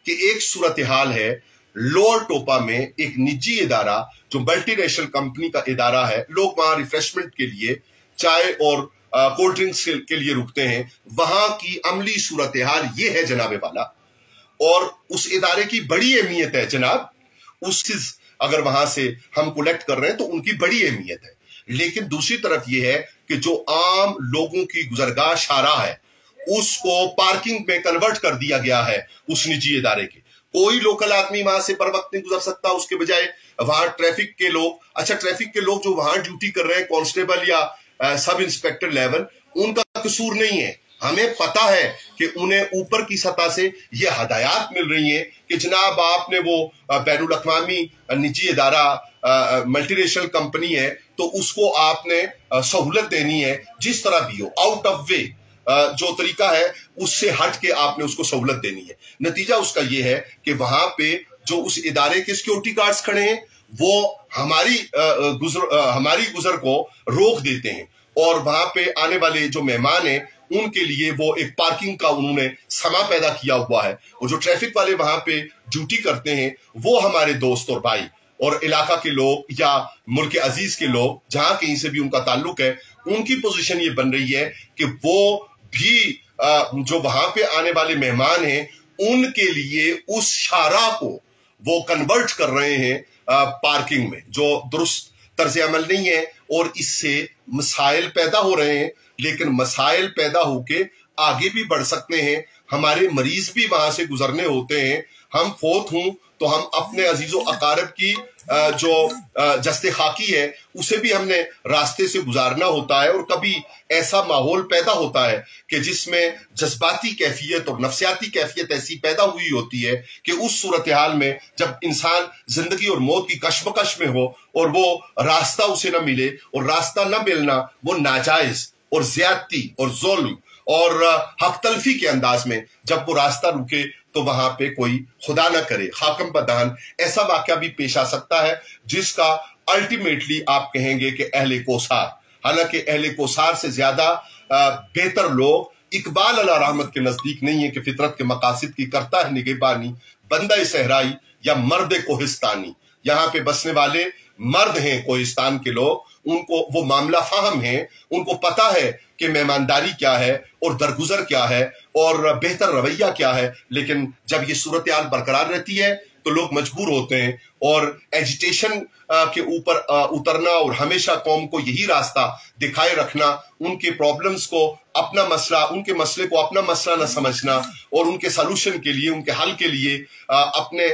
کہ ایک صورتحال ہے لوور ٹوپا میں ایک نجی ادارہ جو ملٹی نیشنل کمپنی کا ادارہ ہے، لوگ وہاں ریفریشمنٹ کے لیے چائے اور کولڈ ڈرنکس کے لیے رکتے ہیں۔ وہاں کی عملی صورتحال یہ ہے جناب والا، اور اس ادارے کی بڑی اہمیت ہے جناب، اس کی اگر وہاں سے ہم کولیکٹ کر رہے ہیں تو ان کی بڑی اہمیت ہے۔ لیکن دوسری طرف یہ ہے کہ جو عام لوگوں کی گزرگاہ شاہراہ ہے اس کو پارکنگ میں کنورٹ کر دیا گیا ہے اس نجی ادارے کے۔ کوئی لوکل آدمی وہاں سے پر وقت نہیں گزر سکتا، اس کے بجائے وہاں ٹریفک کے لوگ، ٹریفک کے لوگ جو وہاں ڈیوٹی کر رہے ہیں، کانسٹیبل یا سب انسپیکٹر لیول، ان کا قصور نہیں ہے۔ ہمیں پتا ہے کہ انہیں اوپر کی سطح سے یہ ہدایات مل رہی ہیں کہ جناب آپ نے وہ بین الاقوامی نجی ادارہ ملٹی نیشنل کمپنی ہے تو اس کو آپ نے سہولت دینی ہے، جس طرح بھی ہو، آؤٹ آف وے جو طریقہ ہے اس سے ہٹ کے آپ نے اس کو سہولت دینی ہے۔ نتیجہ اس کا یہ ہے کہ وہاں پہ جو اس ادارے کے سیکیورٹی گارڈز کھڑے ہیں وہ ہماری گزر کو روک دیتے ہیں، اور وہاں پہ آنے والے جو مہمان ہیں ان کے لیے وہ ایک پارکنگ کا انہوں نے سما پیدا کیا ہوا ہے، اور جو ٹریفک والے وہاں پہ ڈیوٹی کرتے ہیں وہ ہمارے دوست اور بھائی اور علاقہ کے لوگ یا ملک عزیز کے لوگ جہاں کہیں سے بھی ان کا تعلق ہے، ان کی پوزیشن یہ بن رہی ہے کہ وہ بھی جو وہاں پہ آنے والے مہمان ہیں ان کے لیے اس شاہراہ کو وہ کنورٹ کر رہے ہیں پارکنگ میں، جو درست طرز عمل نہیں ہے، اور اس سے مسائل پیدا ہو رہے ہیں۔ لیکن مسائل پیدا ہو کے آگے بھی بڑھ سکتے ہیں، ہمارے مریض بھی وہاں سے گزرنے ہوتے ہیں۔ ہم فوت ہوں تو ہم اپنے عزیز و اقارب کی جو جسد خاکی ہے اسے بھی ہم نے راستے سے گزارنا ہوتا ہے، اور کبھی ایسا ماحول پیدا ہوتا ہے کہ جس میں جذباتی کیفیت اور نفسیاتی کیفیت ایسی پیدا ہوئی ہوتی ہے کہ اس صورتحال میں جب انسان زندگی اور موت کی کشمکش میں ہو اور وہ راستہ اسے نہ ملے، اور راستہ نہ ملنا وہ ناجائز اور زیادتی اور ظلم اور حق تلفی کے انداز میں جب وہ راستہ رکے تو وہاں پہ کوئی خدا نہ کرے خاکم بدہن ایسا واقعہ بھی پیش آ سکتا ہے جس کا الٹیمیٹلی آپ کہیں گے کہ اہل کوثار، حالانکہ اہل کوثار سے زیادہ بہتر لوگ اقبال علیہ رحمت کے نزدیک نہیں ہے کہ فطرت کے مقاصد کی کرتا ہے نگہبانی بندہ صحرائی یا مرد کوہستانی۔ یہاں پہ بسنے والے مرد ہیں کوہستان کے لوگ، ان کو وہ معاملہ فاہم ہیں، ان کو پتا ہے کہ مہمانداری کیا ہے اور درگزر کیا ہے اور بہتر رویہ کیا ہے۔ لیکن جب یہ صورتحال برقرار رہتی ہے تو لوگ مجبور ہوتے ہیں، اور ایجیٹیشن کے اوپر اترنا اور ہمیشہ قوم کو یہی راستہ دکھائے رکھنا، ان کے پرابلمز کو اپنا مسئلہ، ان کے مسئلے کو اپنا مسئلہ نہ سمجھنا، اور ان کے سلوشن کے لیے، ان کے حل کے لیے اپنے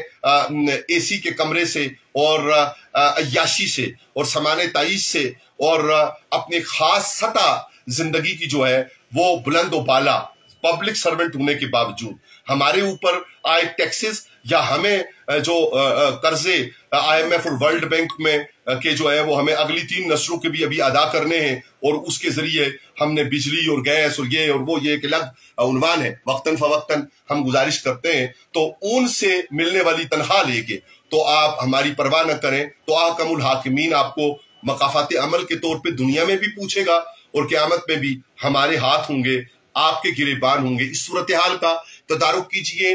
اے سی کے کمرے سے اور عیاشی سے اور سامان تعیش سے اور اپنے خاص سطح زندگی کی جو ہے وہ بلند و بالا پبلک سرونٹ ہونے کے باوجود ہمارے اوپر آئے ٹیکسز یا ہمیں جو قرضے آئی ایم ایف اور ورلڈ بینک میں کے جو ہے وہ ہمیں اگلی 3 نسلوں کے بھی ابھی ادا کرنے ہیں، اور اس کے ذریعے ہم نے بجلی اور گیس اور یہ اور وہ، یہ ایک الگ عنوان ہے، وقتاً فوقتاً ہم گزارش کرتے ہیں، تو ان سے ملنے والی تنخواہ لے کے تو آپ ہماری پرواہ نہ کریں تو احکم الحاکمین آپ کو مقافات عمل کے طور پہ دنیا میں بھی پوچھے گا، اور قیامت میں بھی ہمارے ہاتھ ہوں گے، آپ کے گریبان ہوں گے۔ اس صورتحال کا تدارک کیجئے۔